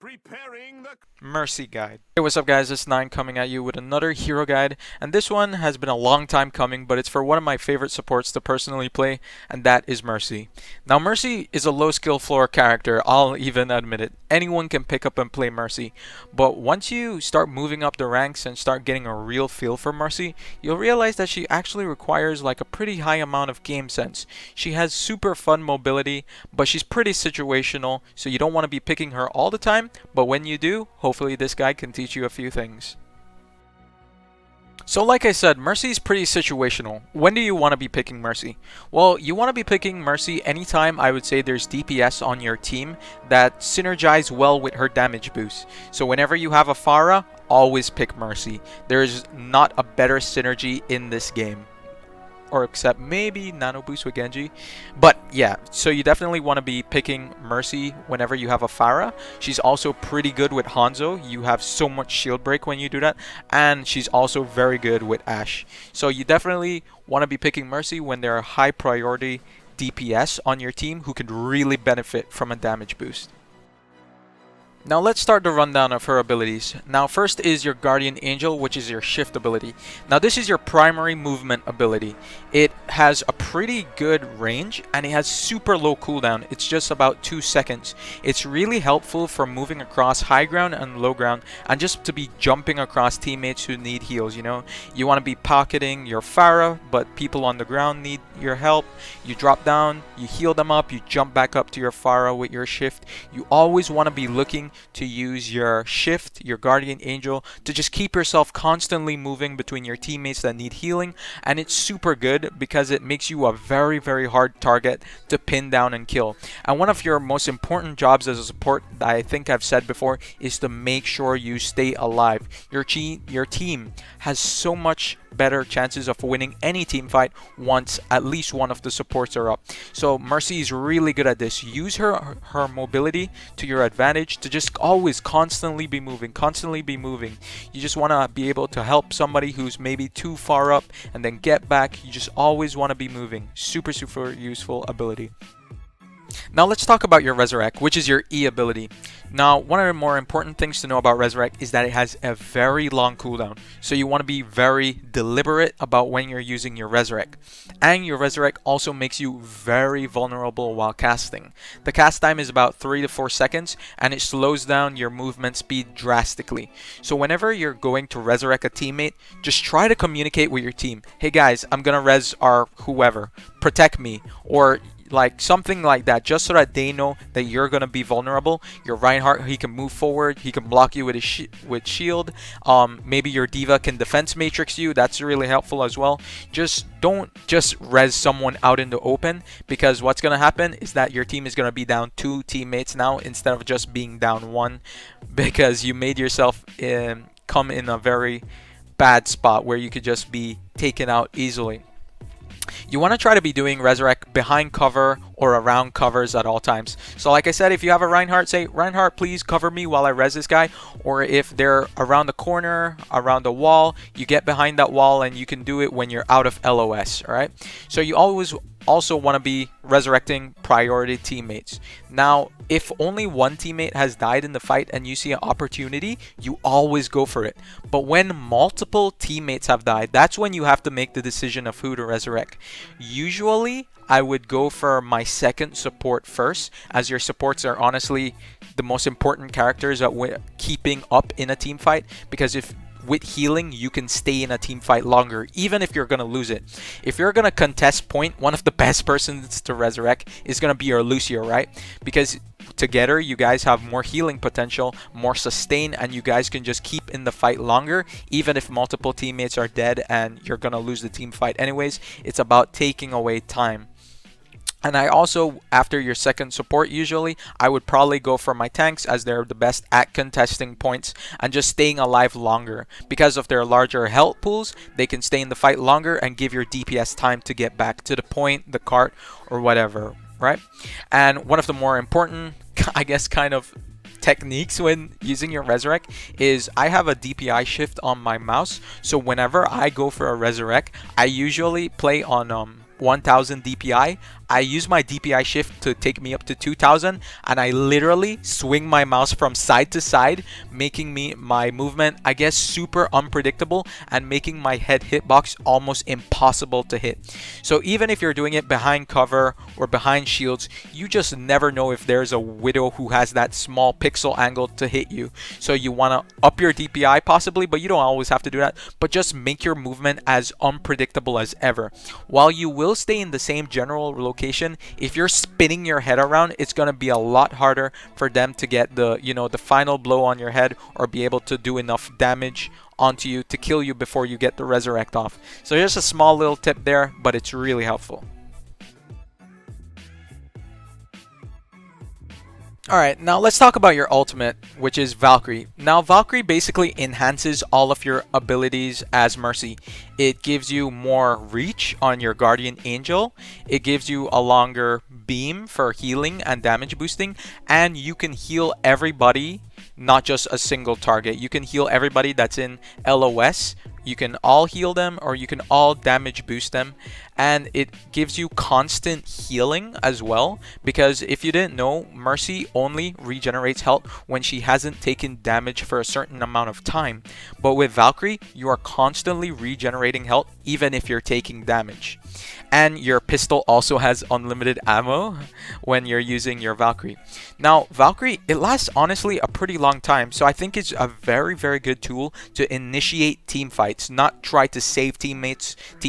Preparing the Mercy guide. Hey, what's up guys? It's 9 coming at you with another hero guide, and this one has been a long time coming, but it's for one of my favorite supports to personally play, and that is Mercy. Now Mercy is a low skill floor character, I'll even admit it. Anyone can pick up and play Mercy, but once you start moving up the ranks and start getting a real feel for Mercy, you'll realize that she actually requires like a pretty high amount of game sense. She has super fun mobility, but she's pretty situational, so you don't want to be picking her all the time, but when you do, hopefully this guide can teach you a few things. So like I said, Mercy is pretty situational. When do you want to be picking Mercy? Well, you want to be picking Mercy anytime I would say there's DPS on your team that synergize well with her damage boost. So whenever you have a Pharah, always pick Mercy. There's not a better synergy in this game. Or except maybe Nano Boost with Genji. But yeah, so you definitely want to be picking Mercy whenever you have a Pharah. She's also pretty good with Hanzo. You have so much shield break when you do that. And she's also very good with Ashe. So you definitely want to be picking Mercy when there are high priority DPS on your team who could really benefit from a damage boost. Now let's start the rundown of her abilities. Now first is your Guardian Angel, which is your shift ability. Now this is your primary movement ability. It has a pretty good range and it has super low cooldown. It's just about 2 seconds. It's really helpful for moving across high ground and low ground and just to be jumping across teammates who need heals, you know. You want to be pocketing your Pharah, but people on the ground need your help. You drop down, you heal them up, you jump back up to your Pharah with your shift. You always want to be looking to use your shift, your Guardian Angel, to just keep yourself constantly moving between your teammates that need healing, and it's super good because it makes you a very hard target to pin down and kill. And one of your most important jobs as a support that I think I've said before is to make sure you stay alive. Your team has so much better chances of winning any team fight once at least one of the supports are up. So Mercy is really good at this. Use her mobility to your advantage to just always constantly be moving. You just want to be able to help somebody who's maybe too far up and then get back. You just always want to be moving. Super useful ability. Now let's talk about your Resurrect, which is your E ability. Now, one of the more important things to know about Resurrect is that it has a very long cooldown. So you want to be very deliberate about when you're using your Resurrect. And your Resurrect also makes you very vulnerable while casting. The cast time is about 3 to 4 seconds and it slows down your movement speed drastically. So whenever you're going to Resurrect a teammate, just try to communicate with your team. Hey guys, I'm gonna res our whoever. Protect me. Or like something like that, just so that they know that you're gonna be vulnerable. Your Reinhardt, he can move forward, he can block you with his shield. Maybe your diva can defense matrix you. That's really helpful as well. Just don't just res someone out in the open, because what's gonna happen is that your team is gonna be down 2 teammates now instead of just being down 1, because you made yourself come in a very bad spot where you could just be taken out easily. You want to try to be doing Resurrect behind cover or around covers at all times. So like I said, if you have a Reinhardt, say, Reinhardt, please cover me while I res this guy. Or if they're around the corner, around the wall, you get behind that wall and you can do it when you're out of LOS, alright? So you always also want to be resurrecting priority teammates. Now, if only one teammate has died in the fight and you see an opportunity, you always go for it. But when multiple teammates have died, that's when you have to make the decision of who to resurrect. Usually, I would go for my second support first, as your supports are honestly the most important characters at keeping up in a team fight, because if with healing, you can stay in a team fight longer, even if you're going to lose it. If you're going to contest point, one of the best persons to resurrect is going to be your Lucio, right? Because together, you guys have more healing potential, more sustain, and you guys can just keep in the fight longer, even if multiple teammates are dead and you're going to lose the team fight anyways. It's about taking away time. And I also, after your second support, usually, I would probably go for my tanks as they're the best at contesting points and just staying alive longer. Because of their larger health pools, they can stay in the fight longer and give your DPS time to get back to the point, the cart, or whatever, right? And one of the more important, I guess, kind of techniques when using your resurrect is I have a DPI shift on my mouse. So whenever I go for a resurrect, I usually play on 1000 DPI. I use my DPI shift to take me up to 2000, and I literally swing my mouse from side to side, making my movement, I guess, super unpredictable and making my head hitbox almost impossible to hit. So even if you're doing it behind cover or behind shields, you just never know if there's a Widow who has that small pixel angle to hit you. So you want to up your DPI possibly, but you don't always have to do that. But just make your movement as unpredictable as ever. While you will stay in the same general location, if you're spinning your head around, it's going to be a lot harder for them to get the, the final blow on your head or be able to do enough damage onto you to kill you before you get the resurrect off. So just a small little tip there, but it's really helpful. Alright, now let's talk about your ultimate, which is Valkyrie. Now, Valkyrie basically enhances all of your abilities as Mercy. It gives you more reach on your Guardian Angel. It gives you a longer beam for healing and damage boosting. And you can heal everybody, not just a single target. You can heal everybody that's in LOS. You can all heal them or you can all damage boost them. And it gives you constant healing as well, because if you didn't know, Mercy only regenerates health when she hasn't taken damage for a certain amount of time. But with Valkyrie, you are constantly regenerating health even if you're taking damage. And your pistol also has unlimited ammo when you're using your Valkyrie. Now, Valkyrie, it lasts honestly a pretty long time, so I think it's a very, very good tool to initiate team fights, not try to save team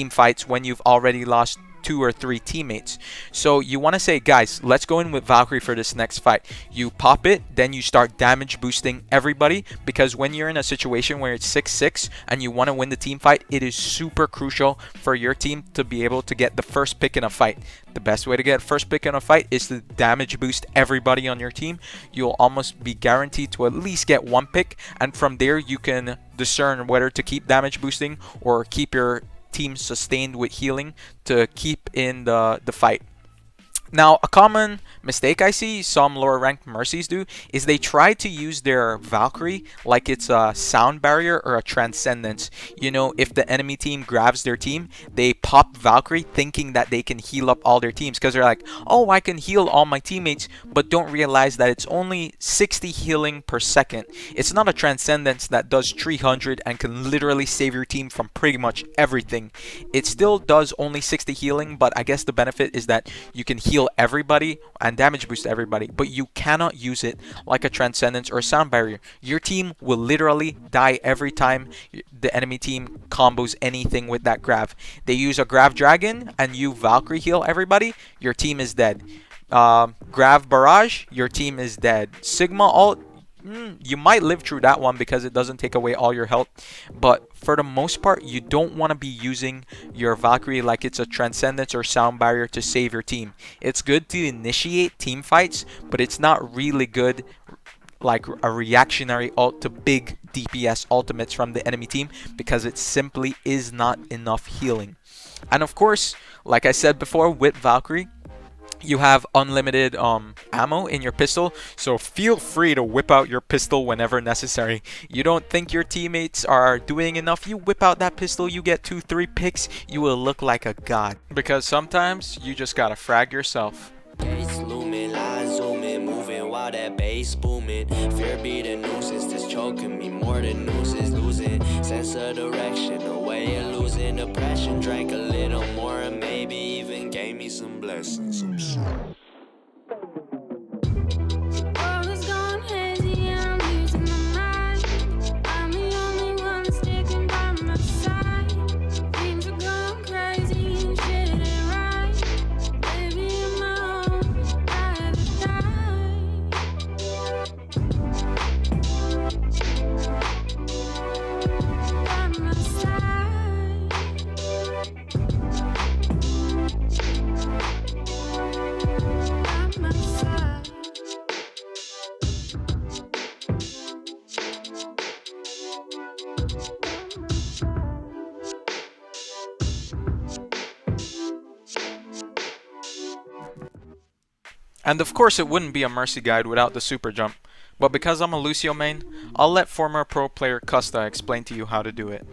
fights when you've already lost 2 or 3 teammates. So you want to say, guys, let's go in with Valkyrie for this next fight. You pop it, then you start damage boosting everybody, because when you're in a situation where it's 6-6 and you want to win the team fight, it is super crucial for your team to be able to get the first pick in a fight. The best way to get first pick in a fight is to damage boost everybody on your team. You'll almost be guaranteed to at least get 1 pick, and from there you can discern whether to keep damage boosting or keep your team sustained with healing to keep in the fight. Now, a common mistake I see some lower ranked Mercies do is they try to use their Valkyrie like it's a sound barrier or a transcendence. You know, if the enemy team grabs their team, they pop Valkyrie thinking that they can heal up all their teams, because they're like, oh, I can heal all my teammates, but don't realize that it's only 60 healing per second. It's not a transcendence that does 300 and can literally save your team from pretty much everything. It still does only 60 healing, but I guess the benefit is that you can heal everybody and damage boost everybody, but you cannot use it like a transcendence or a sound barrier. Your team will literally die every time the enemy team combos anything with that grav. They use a grav dragon and you Valkyrie heal everybody, your team is dead. Grav barrage, your team is dead. Sigma ult, you might live through that one because it doesn't take away all your health, but for the most part, you don't want to be using your Valkyrie like it's a transcendence or sound barrier to save your team. It's good to initiate team fights, but it's not really good like a reactionary ult to big DPS ultimates from the enemy team, because it simply is not enough healing. And of course, like I said before, with Valkyrie, you have unlimited ammo in your pistol, so feel free to whip out your pistol whenever necessary. You don't think your teammates are doing enough, you whip out that pistol, you get 2-3 picks, you will look like a god. Because sometimes you just gotta frag yourself. While that bass booming, fear be the nuisance that's choking me more than nooses, losing sense of direction, a way of losing depression. Drank a little more and maybe even gave me some blessings. And of course, it wouldn't be a Mercy guide without the super jump. But because I'm a Lucio main, I'll let former pro player Custa explain to you how to do it.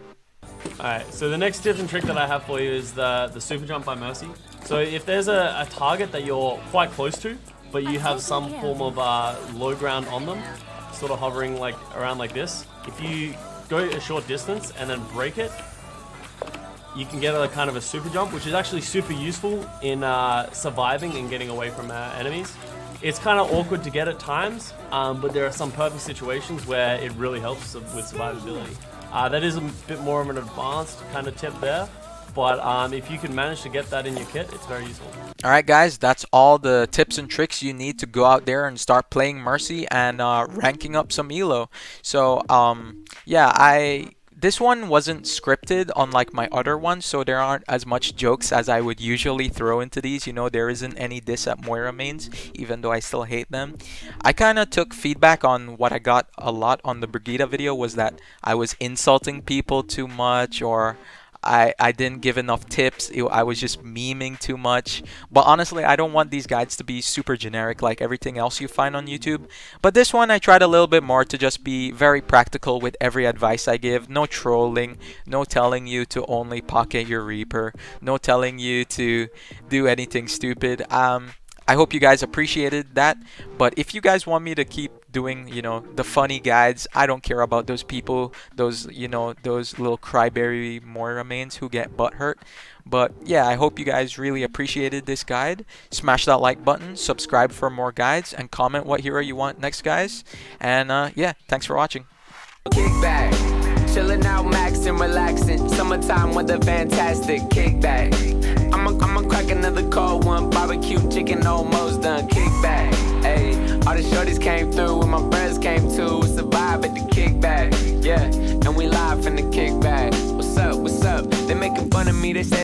Alright, so the next tip and trick that I have for you is the super jump by Mercy. So if there's a target that you're quite close to, but you have some form of low ground on them, sort of hovering like around like this, if you go a short distance and then break it, you can get a kind of a super jump, which is actually super useful in surviving and getting away from enemies. It's kind of awkward to get at times, but there are some perfect situations where it really helps with survivability. That is a bit more of an advanced kind of tip there, but if you can manage to get that in your kit, it's very useful. Alright guys, that's all the tips and tricks you need to go out there and start playing Mercy and ranking up some elo. So yeah, this one wasn't scripted unlike my other ones, so there aren't as much jokes as I would usually throw into these. You know, there isn't any diss at Moira mains, even though I still hate them. I kind of took feedback on what I got a lot on the Brigida video was that I was insulting people too much, or I didn't give enough tips. I was just memeing too much. But honestly, I don't want these guides to be super generic like everything else you find on YouTube. But this one, I tried a little bit more to just be very practical with every advice I give. No trolling, no telling you to only pocket your Reaper, no telling you to do anything stupid. I hope you guys appreciated that. But if you guys want me to keep doing, you know, the funny guides, I don't care about those people, those, you know, those little cryberry Moira mains who get butt hurt. But yeah, I hope you guys really appreciated this guide. Smash that like button, subscribe for more guides, and comment what hero you want next, guys. And yeah, thanks for watching. Kickback, chilling out, maxing, relaxing. Summertime weather, fantastic. Kickback. I'ma crack another cold one. Barbecue chicken almost done. Kickback. Ayy, all the shorties came through and my friends came too. It's a vibe at the kickback. Yeah, and we live from the kickback. What's up? What's up? They making fun of me. They say